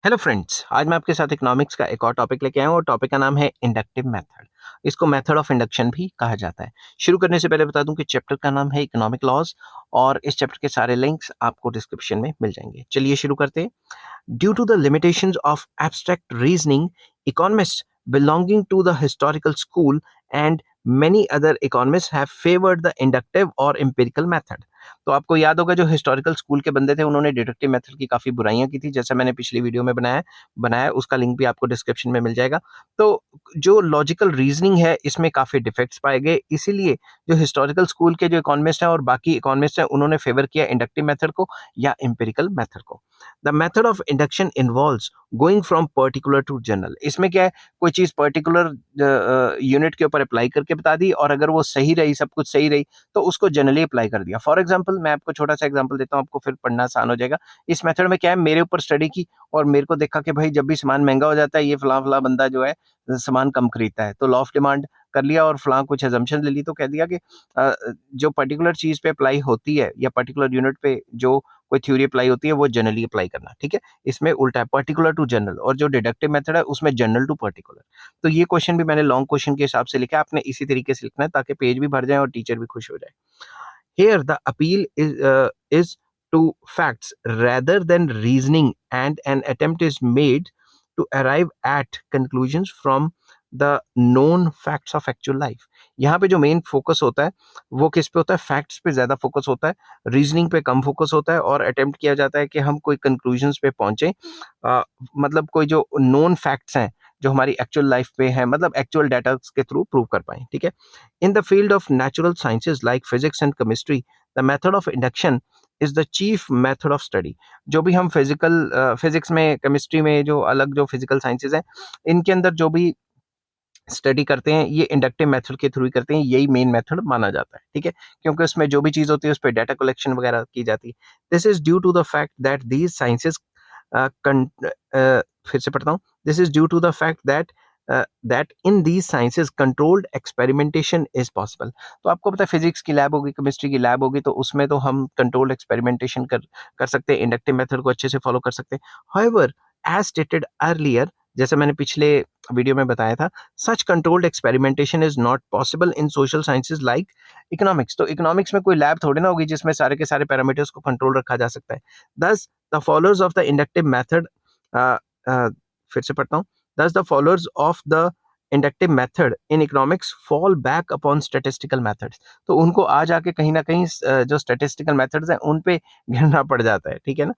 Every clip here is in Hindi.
हेलो फ्रेंड्स, आज मैं आपके साथ इकोनॉमिक्स का एक और टॉपिक लेके आया हूँ और टॉपिक का नाम है इंडक्टिव मेथड। इसको मेथड ऑफ इंडक्शन भी कहा जाता है। शुरू करने से पहले बता दूं कि चैप्टर का नाम है इकोनॉमिक लॉज और इस चैप्टर के सारे लिंक्स आपको डिस्क्रिप्शन में मिल जाएंगे। चलिए शुरू करते हैं। Due to the limitations of abstract reasoning, economist belonging to the historical school and many other economists have favored the inductive or empirical method। तो आपको याद होगा जो हिस्टोरिकल स्कूल के बंदे थे उन्होंने डिडक्टिव मेथड की काफी बुराइयां की थी, जैसा मैंने पिछली वीडियो में बनाया उसका लिंक भी आपको डिस्क्रिप्शन में मिल जाएगा। तो जो लॉजिकल रीजनिंग है इसमें काफी डिफेक्ट्स पाए गए, इसीलिए जो हिस्टोरिकल स्कूल के जो इकोनॉमिस्ट हैं और बाकी इकोनॉमिस्ट हैं उन्होंने फेवर किया इंडक्टिव मेथड को या एम्पिरिकल मेथड को। The method of induction involves going from particular to general. इसमें क्या है, कोई चीज पर्टिकुलर यूनिट के ऊपर अप्लाई करके बता दी और अगर वो सही रही, सब कुछ सही रही, तो उसको जनरली अप्लाई कर दिया। फॉर एग्जाम्पल मैं आपको छोटा सा एग्जाम्पल देता हूँ, आपको फिर पढ़ना आसान हो जाएगा। इस मेथड में क्या है, मेरे ऊपर स्टडी की और मेरे को देखा कि भाई जब भी सामान महंगा हो जाता है ये फला फला बंदा जो है सामान कम खरीदता है, तो लॉ ऑफ डिमांड कर लिया और फला कुछ एजम्पशन ले ली, तो कह दिया कि जो पर्टिकुलर चीज पे अप्लाई होती है या पर्टिकुलर यूनिट पे जो कोई थ्योरी अप्लाई होती है वो जनरली अप्लाई करना। ठीक है, इसमें उल्टा है, पर्टिकुलर टू जनरल, और जो डिडक्टिव मेथड है उसमें जनरल टू पर्टिकुलर। तो ये क्वेश्चन भी मैंने लॉन्ग क्वेश्चन के हिसाब से लिखा है, आपने इसी तरीके से लिखना है ताकि पेज भी भर जाए और टीचर भी खुश हो जाए। Here, the appeal is to facts rather than reasoning, and an attempt is made to arrive at conclusions from the known facts of actual life। यहाँ पे जो मेन फोकस होता है वो किस पे होता है, फैक्ट्स पे ज्यादा फोकस होता है, रीजनिंग पे कम फोकस होता है, और अटेम्प्ट किया जाता है कि हम कोई कंक्लूजन्स पे पहुंचे। मतलब कोई जो नोन फैक्ट्स हैं जो हमारी एक्चुअल लाइफ पे है, मतलब एक्चुअल डाटा के थ्रू प्रूव कर पाए। ठीक है, in the field of natural sciences like physics and chemistry, the method of induction is the chief method of study। जो भी हम फिजिक्स में, केमिस्ट्री में, जो अलग जो फिजिकल साइंसेज हैं, इनके अंदर जो भी स्टडी करते हैं ये इंडक्टिव मेथड के थ्रू ही करते हैं, यही मेन मेथड माना जाता है। ठीक है, क्योंकि उसमें जो भी चीज होती है उस पर डाटा कलेक्शन वगैरह की जाती है। This is due to the fact that these sciences फिर से पढ़ता हूँ। This is due to the fact that in these sciences controlled experimentation is possible. तो आपको पता है फिजिक्स की लैब होगी, केमिस्ट्री की लैब होगी, तो उसमें तो हम कंट्रोल्ड एक्सपेरिमेंटेशन कर सकते हैं, इंडक्टिव मेथड को अच्छे से फॉलो कर सकते हैं। हाउएवर, एज स्टेटेड अर्लियर, जैसे मैंने पिछले वीडियो में बताया था, such controlled experimentation is not possible in social sciences like economics. तो इकोनॉमिक्स में कोई लैब थोड़ी ना होगी जिसमें सारे के सारे पैरामीटर्स को कंट्रोल रखा जा सकता है। दस the followers of the inductive method, फिर से पढ़ता हूँ। Thus, the followers of the inductive method in economics fall back upon statistical methods। तो उनको आ जाके कहीं ना कहीं जो statistical methods हैं उन पे गिरना पड़ जाता है। ठीक है ना।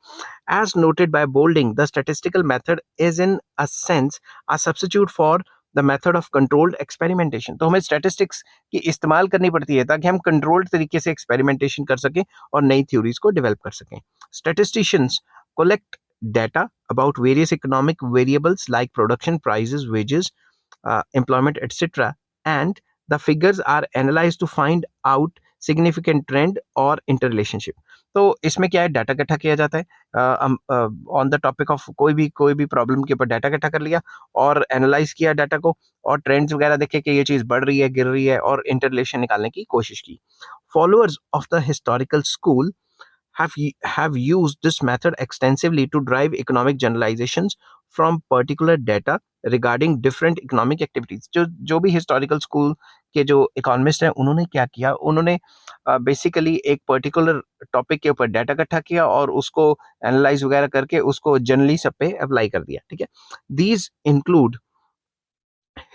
As noted by Boulding, the statistical method is in a sense a substitute for the method of controlled experimentation। तो हमें statistics की इस्तेमाल करनी पड़ती है ताकि हम controlled तरीके से experimentation कर सकें और नई theories को develop कर सकें। Statisticians collect data about various economic variables like production, prices, wages, employment, etc., and the figures are analyzed to find out significant trend और interrelationship। तो इसमें क्या है, डाटा इकट्ठा किया जाता है ऑन द टॉपिक ऑफ कोई भी प्रॉब्लम के ऊपर डाटा इकट्ठा कर लिया और एनालाइज किया डाटा को, और ट्रेंड्स वगैरह देखे कि ये चीज बढ़ रही है, गिर रही है, और इंटरलेशन निकालने की कोशिश की। Followers of the historical school have used this method extensively to drive economic generalizations from particular data regarding different economic activities। जो भी हिस्टोरिकल स्कूल के जो इकोनॉमिस्ट हैं उन्होंने क्या किया, उन्होंने बेसिकली एक पर्टिकुलर टॉपिक के ऊपर डाटा इकट्ठा किया और उसको एनालाइज वगैरह करके उसको जनरली सब पे अप्लाई कर दिया। ठीक है, these include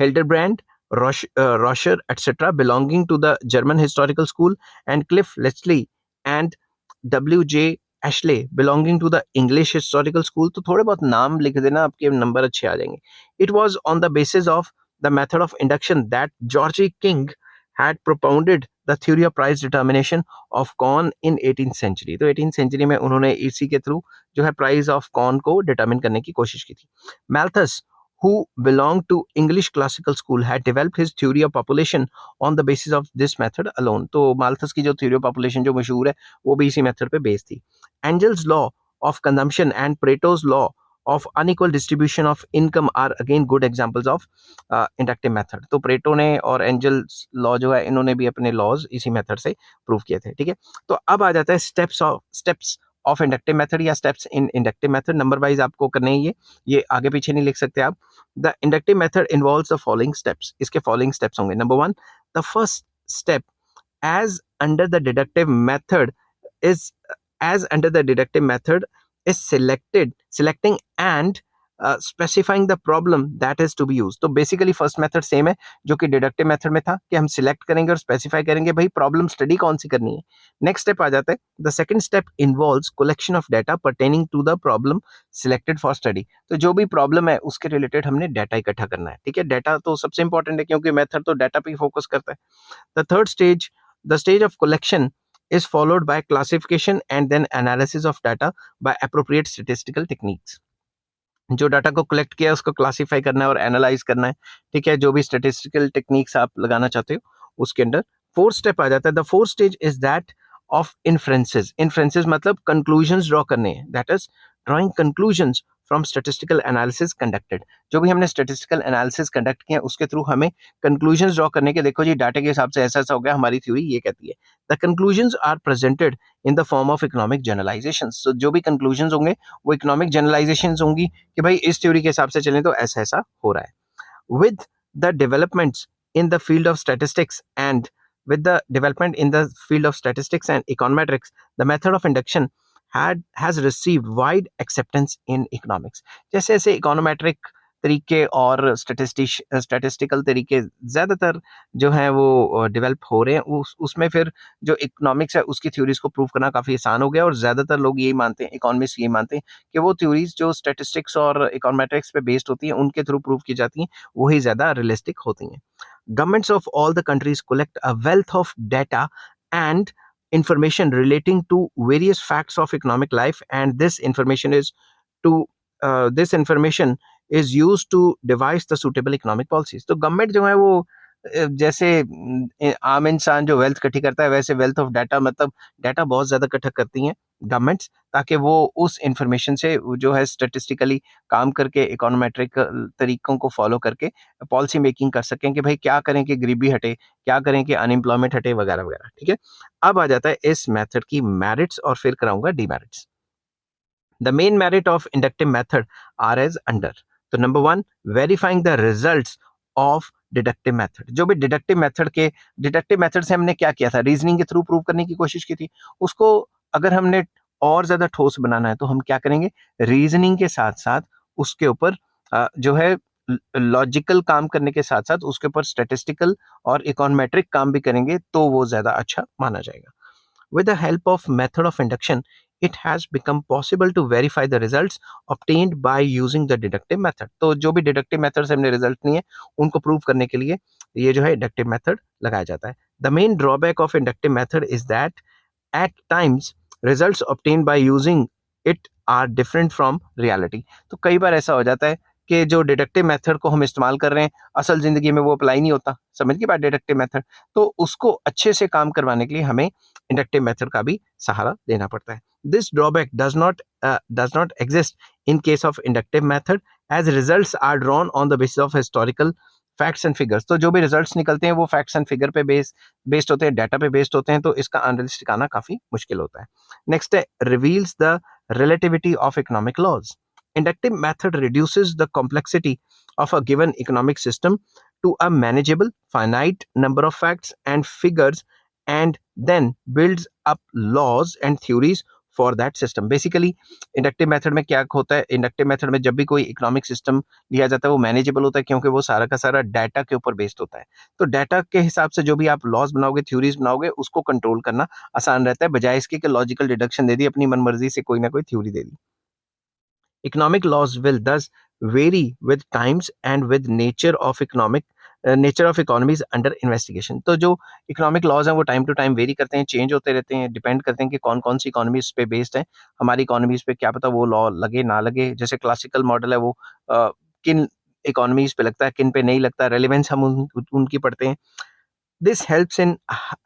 Hildebrand, Roscher, etc., belonging to the German historical school, and Cliff Leslie and W.J. Ashley, belonging to the English historical school। तो थोड़े बहुत नाम लिख देना, आपके नंबर अच्छे आ जाएंगे। It was on the basis of the method of induction that George King had propounded the theory of price determination of corn in 18th century। तो 18th century में उन्होंने इसी के थ्रू जो है प्राइस ऑफ कॉर्न को डिटरमिन करने की कोशिश की थी। Malthus, who belonged to English classical school, had developed his theory of population on the basis of this method alone। तो माल्थस की जो theory of population जो मशहूर है वो भी इसी मेथड पे बेस्ड थी। Engel's law of consumption and Pareto's law of unequal distribution of income are again good examples of inductive method। तो प्रेटो ने और एंजल्स लॉ जो है इन्होंने भी अपने लॉज इसी मेथड से प्रूव किए थे। ठीक है, तो अब आ जाता है स्टेप्स ऑफ इंडक्टिव मेथड या steps in inductive method, number wise आपको करने हैं ये आगे पीछे नहीं लिख सकते आप। The inductive method involves the following steps, इसके फॉलोइंग स्टेप्स होंगे। Number 1, the first step as under the deductive method is as under the deductive method is selecting and specifying the problem that is to be used। तो बेसिकली फर्स्ट मेथड सेम है जो कि डिडक्टिव मेथड में था कि हम सिलेक्ट करेंगे और स्पेसिफाई करेंगे भाई प्रॉब्लम स्टडी कौन सी करनी है। नेक्स्ट स्टेप आ जाता है, the second step involves collection of data pertaining to the problem selected for study. तो जो भी प्रॉब्लम है उसके रिलेटेड हमने डाटा इकट्ठा करना है, ठीक है। डाटा तो सबसे इंपॉर्टेंट है क्योंकि मेथड तो डाटा पे फोकस करता है। The third stage, the stage of collection is followed by classification and then analysis of data by appropriate statistical techniques। जो डाटा को कलेक्ट किया है उसको क्लासिफाई करना है और एनालाइज करना है, ठीक है, जो भी स्टेटिस्टिकल टेक्निक्स आप लगाना चाहते हो उसके अंदर। फोर्थ स्टेप आ जाता है, the fourth stage is that of inferences. Inferences मतलब कंक्लूजन्स ड्रॉ करने हैं, that is drawing conclusions from statistical analysis conducted. जो भी हमने स्टेटिस्टिकल एनालिसिस कंडक्ट किया उसके थ्रू हमें कंक्लूजन्स ड्रॉ करने के, देखो जी डाटा के हिसाब से ऐसा ऐसा हो गया, हमारी थ्योरी ये कहती है। The conclusions are presented in the form of economic generalisations. तो जो भी कंक्लूजन्स होंगे वो इकोनॉमिक जनरलाइजेशंस होंगी कि भाई इस थ्योरी के हिसाब से चलें तो ऐसा ऐसा हो रहा है। With the developments in the field of statistics and with the development in the field of statistics and econometrics, the method of induction has received wide acceptance in economics। जैसे जैसे इकोनोमेट्रिक तरीके और स्टैटिस्टिकल तरीके ज़्यादातर जो हैं वो डेवलप हो रहे हैं, उसमें फिर जो इकोनॉमिक्स है उसकी थ्योरीज को प्रूव करना काफ़ी आसान हो गया। और ज़्यादातर लोग यही मानते हैं, इकोनॉमिस्ट यही मानते हैं कि वो थ्योरीज जो स्टैटिस्टिक्स और इकोनोमेट्रिक्स पे बेस्ड होती हैं उनके थ्रू प्रूव की जाती हैं वही ज़्यादा रियलिस्टिक होती हैं। Governments of all the countries collect a wealth of data and information relating to various facts of economic life, and this information is used to devise the suitable economic policies। तो गवर्नमेंट जो है वो जैसे आम इंसान जो वेल्थ इकट्ठी करता है वैसे वेल्थ ऑफ डाटा मतलब डाटा बहुत ज़्यादा इकट्ठा करती हैं गवर्नमेंट्स, ताकि वो उस इंफॉर्मेशन से जो है स्टेटिस्टिकली काम करके इकोनोमेट्रिक तरीकों को फॉलो करके पॉलिसी मेकिंग कर सकें कि भाई क्या करें कि गरीबी हटे, क्या करें कि अनएम्प्लॉयमेंट हटे वगैरह वगैरह, ठीक है। अब आ जाता है इस मेथड की मेरिट्स और फिर कराऊंगा demerits. The main merit of inductive method are as under। तो number 1, verifying the results of deductive method. जो भी डिडक्टिव मेथड से हमने क्या किया था, रीजनिंग के थ्रू प्रूव करने की कोशिश की थी, उसको अगर हमने और ज्यादा ठोस बनाना है तो हम क्या करेंगे, रीजनिंग के साथ साथ उसके ऊपर जो है लॉजिकल काम करने के साथ साथ उसके ऊपर स्टैटिस्टिकल और इकोनोमेट्रिक काम भी करेंगे तो वो ज्यादा अच्छा माना जाएगा। With the help of method of induction, it has become possible to verify the results obtained by using the deductive method। तो जो भी deductive method से हमने रिजल्ट लिए उनको प्रूव करने के लिए ये जो है inductive method लगाया जाता है। The main drawback of inductive method is that at times results obtained by using it are different from reality। तो कई बार ऐसा हो जाता है कि जो डिडक्टिव मेथड को हम इस्तेमाल कर रहे हैं असल जिंदगी में वो अप्लाई नहीं होता, समझ गए बात डिडक्टिव मेथड। तो उसको अच्छे से काम करवाने के लिए हमें इंडक्टिव मेथड का भी सहारा लेना पड़ता है। This drawback does not exist in case of inductive method as results are drawn on the basis of historical facts and figures. तो जो भी रिजल्ट्स निकलते हैं वो फैक्ट्स एंड फिगर पे बेस्ड होते हैं, डाटा पे बेस्ड होते हैं, तो इसका अनरियलिस्टिक आना काफी मुश्किल होता है। नेक्स्ट है reveals the relativity of economic laws. Inductive method reduces the complexity of a given economic system to a manageable, finite number of facts and figures, and then builds up laws and theories for that system। Basically, inductive method में क्या होता है, inductive method में जब भी कोई economic system लिया जाता है वो manageable होता है क्योंकि वो सारा का सारा डाटा के ऊपर बेस्ड होता है। तो डाटा के हिसाब से जो भी आप लॉज बनाओगे, थ्योरीज बनाओगे, उसको कंट्रोल करना आसान रहता है, बजाय इसके कि लॉजिकल डिडक्शन दे दी, अपनी मनमर्जी से कोई ना कोई theory they the. Economic laws will thus vary with times and with nature of economies under investigation। तो जो इकोनॉमिक लॉज हैं वो टाइम टू टाइम वेरी करते हैं, चेंज होते रहते हैं, डिपेंड करते हैं कि कौन कौन सी इकोनॉमीज पे बेस्ड है। हमारी इकोनॉमीज पे क्या पता वो लॉ लगे ना लगे, जैसे क्लासिकल मॉडल है वो किन इकोनॉमीज पे लगता है किन पे नहीं लगता, रेलिवेंस हम उनकी पढ़ते हैं। This helps in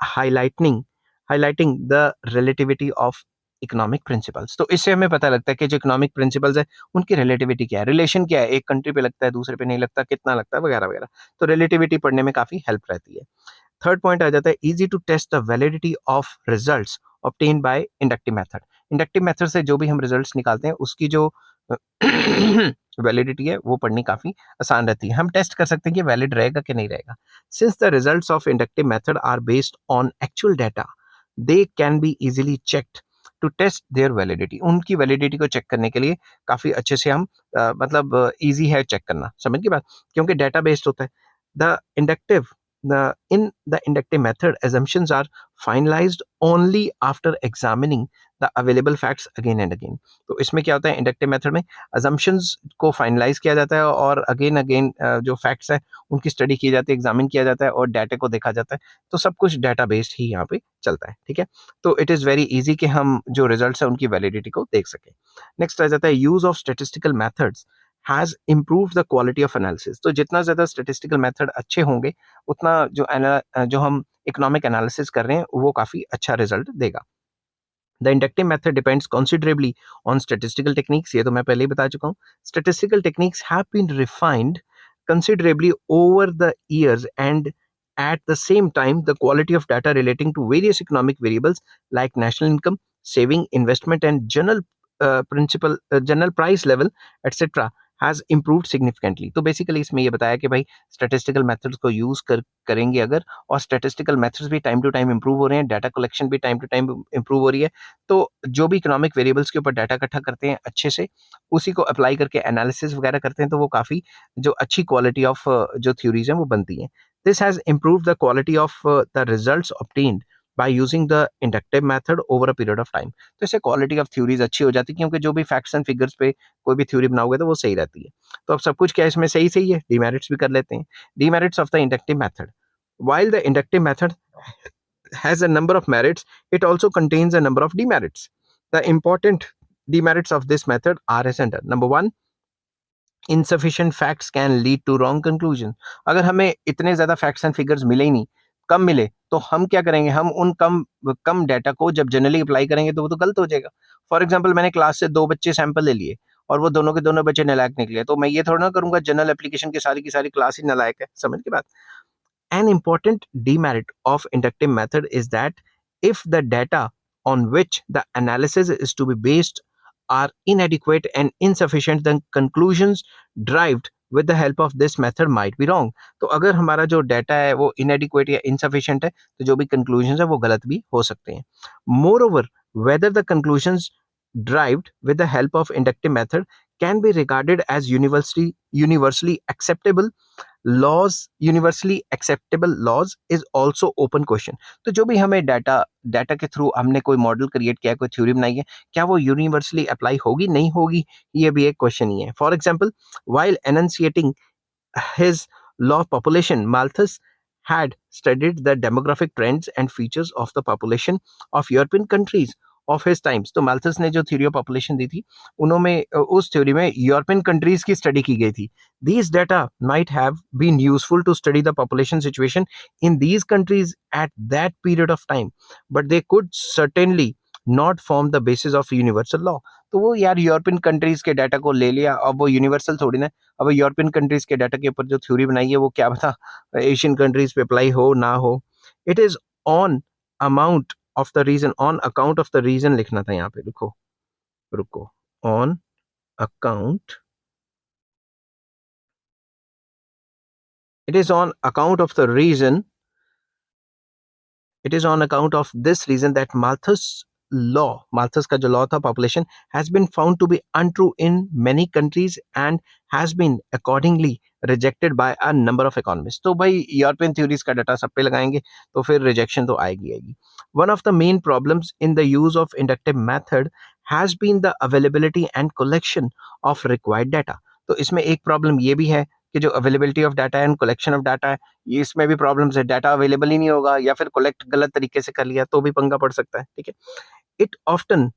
highlighting the relativity of economic principles. तो इससे हमें पता लगता है कि जो इकोनॉमिक प्रिंसिपल्स है उनकी रिलेटिविटी क्या है, रिलेशन क्या है, एक कंट्री पे लगता है दूसरे पे नहीं लगता, कितना लगता है वगैरह वगैरह। तो रिलेटिविटी पढ़ने में काफी हेल्प रहती है। थर्ड पॉइंट आ जाता है easy to test the validity of results obtained by inductive method. Inductive method से जो भी हम रिजल्ट्स निकालते हैं उसकी जो वैलिडिटी है वो पढ़नी काफी आसान रहती है। हम टेस्ट कर सकते हैं कि वैलिड रहेगा कि नहीं रहेगा। Since the results of inductive method are based on actual data, they can be easily checked to test their validity. उनकी वैलिडिटी को चेक करने के लिए काफी अच्छे से हम मतलब इजी है चेक करना, समझ की बात, क्योंकि डाटा बेस्ड होता है। The inductive in the inductive method, assumptions are finalized only after examining the available facts again and again। तो इसमें क्या होता है, इंडक्टिव मेथड में assumptions को फाइनलाइज किया जाता है और अगेन अगेन जो फैक्ट्स है उनकी स्टडी की जाती है, एग्जामिन किया जाता है और डाटा को देखा जाता है। तो सब कुछ डाटा बेस्ड ही यहाँ पे चलता है, ठीक है। तो इट इज़ वेरी इजी कि हम जो रिजल्ट्स है उनकी वैलिडिटी को देख सकें। नेक्स्ट आ जाता है use of statistical methods has improve the quality of analysis. तो जितना ज़्यादा स्टेटिस्टिकल मेथड अच्छे होंगे उतना जो हम इकोनॉमिक एनालिसिस कर रहे हैं वो काफ़ी अच्छा रिजल्ट देगा। The inductive method depends considerably on statistical techniques, ये तो मैं पहले ही बता चुका हूँ। Statistical techniques have been refined considerably over the years, and at the same time the quality of data relating to various economic variables like national income, saving, investment and general price level etc has improved significantly। तो बेसिकली इसमें ये बताया कि भाई स्टैटिस्टिकल मेथड्स को यूज करेंगे अगर, और स्टैटिस्टिकल मेथड्स भी टाइम टू टाइम इंप्रूव हो रहे हैं, डाटा कलेक्शन भी टाइम टू टाइम इंप्रूव हो रही है, तो जो भी इकोनॉमिक वेरिएबल्स के ऊपर डाटा इकट्ठा करते हैं अच्छे से, उसी को अप्लाई करके एनालिसिस वगैरह करते हैं, तो वो काफ़ी जो अच्छी क्वालिटी ऑफ जो थ्योरीज हैं वो बनती हैं। This has improve the quality of the results obtained by using the inductive method over a period of time. तो इससे क्वालिटी ऑफ थ्योरीज अच्छी हो जाती है, क्योंकि जो भी फैक्ट्स एंड फिगर्स पे कोई भी थ्योरी बनाओगे तो वो सही रहती है। तो अब सब कुछ क्या इसमें सही सही है, डीमेरिट्स भी कर लेते हैं। Demerits of the inductive method: while the inductive method has a number of merits, it also contains a number of demerits. The important demerits of this method are as under: number one, insufficient facts can lead to wrong conclusion। अगर हमें इतने ज्यादा फैक्ट्स एंड फिगर्स मिले ही नहीं, कम मिले, तो हम क्या करेंगे, हम उन कम कम डाटा को जब जनरली अप्लाई करेंगे तो वो तो गलत हो जाएगा। फॉर एग्जाम्पल, मैंने क्लास से 2 बच्चे सैंपल ले लिए और वो दोनों के दोनों बच्चे नालायक निकले, तो मैं ये थोड़ा ना करूंगा जनरल एप्लीकेशन की सारी क्लास ही नालायक है, समझ की बात। An important demerit of inductive method is that if the data on which the analysis is to be based are inadequate and insufficient, then conclusions derived with the help of this method might be wrong। तो अगर हमारा जो डाटा है वो inadequate या insufficient है, तो जो भी conclusions है वो गलत भी हो सकते हैं। Moreover, whether the conclusions derived with the help of inductive method can be regarded as universally acceptable laws is also open question। तो जो भी हमें डाटा के थ्रू हमने कोई मॉडल क्रिएट किया है, कोई थ्योरी बनाई है, क्या वो यूनिवर्सली अप्लाई होगी, नहीं होगी, ये भी एक क्वेश्चन ही है। For example, while enunciating his law of population, Malthus had studied the demographic trends and features of the population of European countries of his times। तो माल्थस ने जो थ्योरी ऑफ पॉपुलेशन दी थी, उन्होंने उस थ्योरी में यूरोपियन कंट्रीज की स्टडी की गई थी। These data might have been useful to study the population situation in these countries at that period of time, but they could certainly not form the basis of universal law। तो वो यार यूरोपियन कंट्रीज के डाटा को ले लिया, अब वो यूनिवर्सल थोड़ी ना, अब यूरोपियन कंट्रीज के डाटा के ऊपर जो थ्योरी बनाई है वो क्या पता एशियन कंट्रीज पे अप्लाई हो ना हो। It is on amount of the reason, on account of the reason लिखना था यहाँ पे, रुको on account, it is on account of the reason, it is on account of this reason that Malthus का जो लॉ था population has been found to be untrue in many countries and has been accordingly rejected by a number of economists। तो भाई यूरोपियन थ्योरीज का डाटा सब पे लगाएंगे तो फिर रिजेक्शन तो आएगी। One of the main problems in the use of inductive method has been the availability and collection of required data। तो इसमें एक प्रॉब्लम ये भी है कि जो availability of data and collection of data है, ये इसमें भी प्रॉब्लम्स है, डाटा अवेलेबल ही नहीं होगा या फिर कलेक्ट गलत तरीके से कर लिया तो भी पंगा पड़ सकता है, ठीक है। It often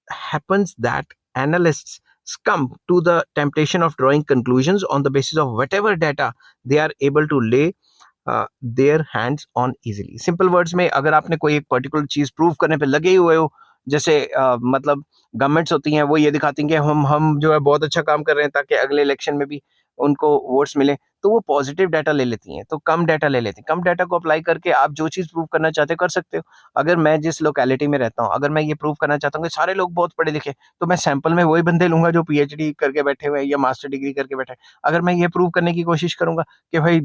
happens that analysts succumb to the temptation of drawing conclusions on the basis of whatever data they are able to lay their hands on easily। Simple words में, अगर आपने कोई एक पर्टिकुलर चीज प्रूव करने पे लगे हुए हो, जैसे मतलब गवर्नमेंट्स होती हैं वो ये दिखाती हैं कि हम जो है बहुत अच्छा काम कर रहे हैं ताकि अगले इलेक्शन में भी उनको वोट्स मिले, तो वो पॉजिटिव डाटा ले लेती हैं, तो कम डाटा ले लेती हैं। कम डाटा को अप्लाई करके आप जो चीज़ प्रूव करना चाहते हो कर सकते हो। अगर मैं जिस लोकेलिटी में रहता हूँ, अगर मैं ये प्रूव करना चाहता हूँ कि सारे लोग बहुत पढ़े लिखे हैं, तो मैं सैंपल में वही बंदे लूँगा जो पीएचडी करके बैठे हुए हैं या मास्टर डिग्री करके बैठे हैं। अगर मैं ये प्रूव करने की कोशिश करूँगा कि भाई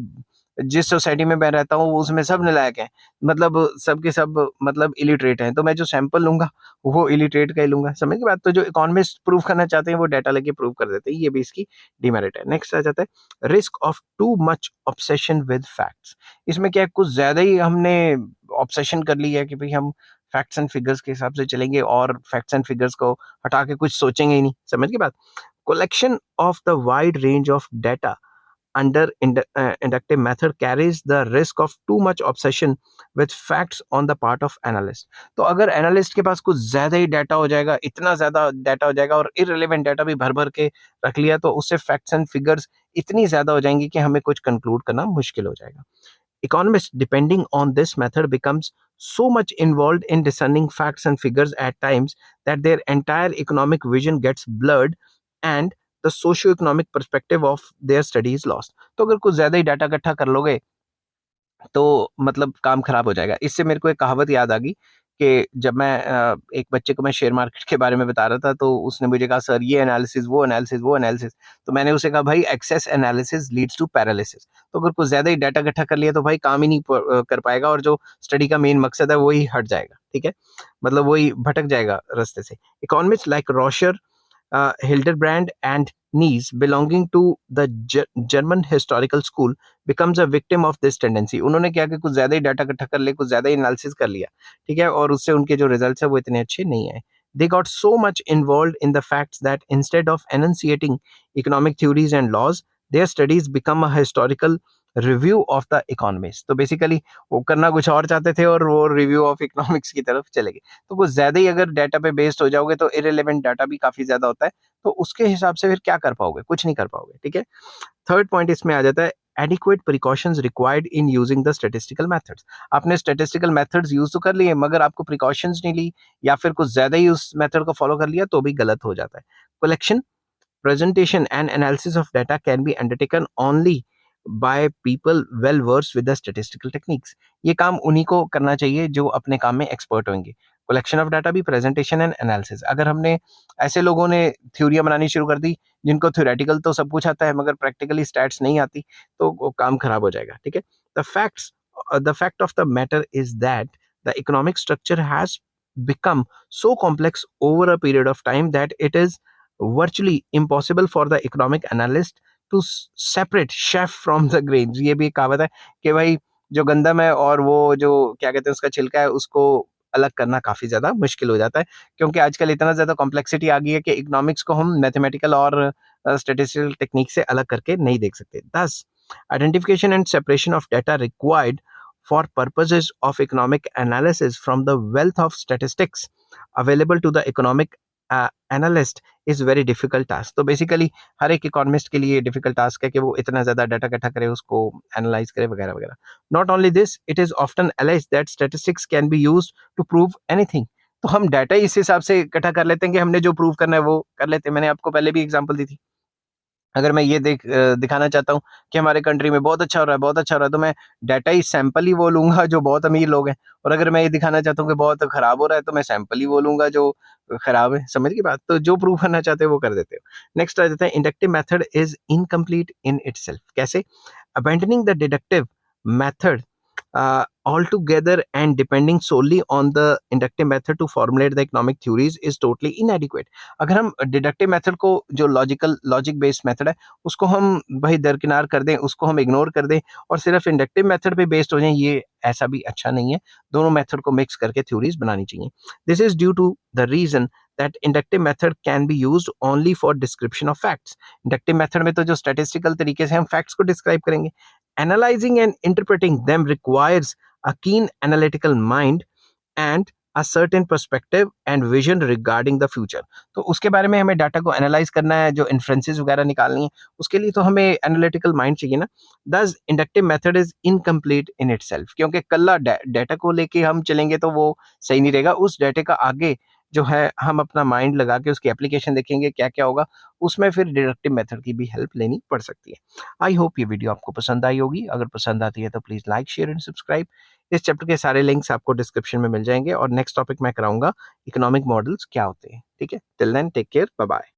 जिस सोसाइटी में मैं रहता हूँ उसमें सब नालायक हैं, मतलब सब के सब मतलब इलिटरेट हैं, तो मैं जो सैंपल लूँगा वो इलिटरेट का ही लूँगा। समझ की बात? तो जो इकोनॉमिस्ट प्रूव करना चाहते हैं वो डाटा लेके प्रूव कर देते हैं, ये भी इसकी डिमेरिट है। नेक्स्ट आ जाता है risk of too much obsession with facts. इसमें क्या है, कुछ ज़्यादा ही हमने ऑब्सेशन कर लिया है कि भाई हम फैक्ट्स एंड फिगर्स के हिसाब से चलेंगे और फैक्ट्स एंड फिगर्स को हटा के कुछ सोचेंगे ही नहीं। समझ की बात? Collection of the wide range of data under inductive method carries the risk of too much obsession with facts on the part of analyst. तो अगर एनालिस्ट के पास कुछ ज्यादा ही डाटा हो जाएगा, इतना ज्यादा डाटा हो जाएगा और इररिलेवेंट डाटा भी भर भर के रख लिया, तो उससे फैक्ट्स एंड फिगर्स इतनी ज्यादा हो जाएंगी कि हमें कुछ कंक्लूड करना मुश्किल हो जाएगा. Economists, depending on this method, becomes so much involved in discerning facts and figures at times that their entire economic vision gets blurred and the socio-economic perspective of their study is lost. तो अगर कुछ ज्यादा ही डाटा इकट्ठा कर लोगे तो मतलब काम खराब हो जाएगा. इससे मेरे को एक कहावत याद आ गई कि जब मैं एक बच्चे को मैं शेयर मार्केट के बारे में बता रहा था, तो उसने मुझे कहा सर ये एनालिसिस वो एनालिसिस वो एनालिसिस. तो मैंने उसे कहा भाई excess analysis leads to paralysis. तो अगर कुछ ज्यादा ही डाटा इकट्ठा कर लिया तो भाई काम ही नहीं कर पाएगा और जो स्टडी का मेन मकसद है वही हट जाएगा. ठीक है, मतलब वही भटक जाएगा रास्ते से. Economist like Rocher, Hildebrand and Nies, belonging to the German historical school, becomes a victim of this tendency. उन्होंने क्या कि कुछ ज्यादा ही डाटा इकट्ठा कर लिया, कुछ ज्यादा ही एनालिसिस कर लिया, ठीक है, और उससे उनके जो रिजल्ट्स है वो इतने अच्छे नहीं आए. They got so much involved in the facts that instead of enunciating economic theories and laws, their studies become a historical review of the economics. तो बेसिकली वो करना कुछ और चाहते थे और वो रिव्यू ऑफ इकोनॉमिक्स की तरफ चले गए. तो कुछ ज्यादा ही अगर डाटा पे बेस्ड हो जाओगे तो इरेलेवेंट डाटा भी काफी ज्यादा होता है, तो उसके हिसाब से फिर क्या कर पाओगे, कुछ नहीं कर पाओगे. ठीक है, थर्ड पॉइंट इसमें आ जाता है adequate precautions required in using the statistical methods. आपने statistical methods यूज तो कर लिए मगर आपको precautions नहीं ली या फिर कुछ ज्यादा ही उस मेथड को फॉलो कर लिया तो भी गलत हो जाता है. Collection, presentation and analysis of data can be undertaken only by people well versed with the statistical techniques. ये काम उन्हीं को करना चाहिए जो अपने काम में एक्सपर्ट होंगे. कलेक्शन ऑफ डाटा भी, प्रेजेंटेशन एंड एनालिसिस. अगर हमने ऐसे लोगों ने थ्योरियां बनानी शुरू कर दी जिनको थ्योरेटिकल तो सब कुछ आता है मगर प्रैक्टिकली स्टैट्स नहीं आती, तो वो काम खराब हो जाएगा. ठीक है, the fact of the matter is that the economic structure has become so complex over a period of time that it is virtually impossible for the economic analyst to separate chef from the grains. ये भी एक कहावत है कि भाई जो गंदम है और वो जो क्या कहते हैं उसका छिलका है उसको अलग करना काफी ज्यादा मुश्किल हो जाता है, क्योंकि आजकल इतना ज्यादा कॉम्प्लेक्सिटी आ गई है कि इकोनॉमिक्स को हम मैथमेटिकल और स्टैटिस्टिकल टेक्निक से अलग करके नहीं देख सकते. दस identification and separation of data required for purposes of economic analysis from the wealth of statistics available to the economic analyst is very difficult task. तो बेसिकली हर एक इकोनॉमिस्ट के लिए डिफिकल्ट टास्क है कि वो इतना ज्यादा डाटा इकट्ठा करे, उसको एनालाइज करे वगैरह वगैरह. Not only this, it is often alleged that statistics can be used to prove anything. तो हम डाटा इस हिसाब से इकट्ठा कर लेते हैं कि हमने जो प्रूव करना है वो कर लेते हैं. मैंने आपको पहले भी एग्जांपल दी थी. अगर मैं ये दिखाना चाहता हूँ कि हमारे कंट्री में बहुत अच्छा हो रहा है, बहुत अच्छा हो रहा है, तो मैं डाटा ही सैंपल ही वो लूंगा जो बहुत अमीर लोग हैं. और अगर मैं ये दिखाना चाहता हूँ कि बहुत खराब हो रहा है तो मैं सैंपल ही वो लूंगा जो खराब है. समझ की बात? तो जो प्रूव करना चाहते हो वो कर देते हो. नेक्स्ट आ जाता है inductive method is incomplete in itself. कैसे? Abandoning the deductive method altogether and depending solely on the inductive method to formulate the economic theories is totally inadequate. अगर हम डिडक्टिव मेथड को जो लॉजिक बेस्ड मेथड है उसको हम भाई दरकिनार कर दें, उसको हम इग्नोर कर दें और सिर्फ इंडक्टिव मेथड पे बेस्ड हो जाए, ये ऐसा भी अच्छा नहीं है. दोनों मेथड को मिक्स करके थ्योरीज बनानी चाहिए. This is due to the reason that inductive method can be used only for description of facts. Inductive method में तो जो statistical तरीके से हम facts को describe करेंगे. Analyzing and interpreting them requires a keen analytical mind and a certain perspective and vision regarding the future. तो उसके बारे में हमें डाटा को एनालाइज करना है, जो इन्फ्रेंसेस वगैरह निकालनी है, उसके लिए तो हमें एनालिटिकल माइंड चाहिए ना. दस inductive method is incomplete in itself, क्योंकि कल्ला डाटा को लेके हम चलेंगे तो वो सही नहीं रहेगा. उस डाटा का आगे जो है हम अपना माइंड लगा के उसकी एप्लीकेशन देखेंगे क्या क्या होगा, उसमें फिर डिडक्टिव मेथड की भी हेल्प लेनी पड़ सकती है। आई होप ये वीडियो आपको पसंद आई होगी। अगर पसंद आती है तो please like, share and subscribe. इस चैप्टर के सारे लिंक्स आपको डिस्क्रिप्शन में मिल जाएंगे और नेक्स्ट टॉपिक मैं कराऊंगा इकोनॉमिक मॉडल्स क्या होते हैं। ठीक है, till then take care, bye bye.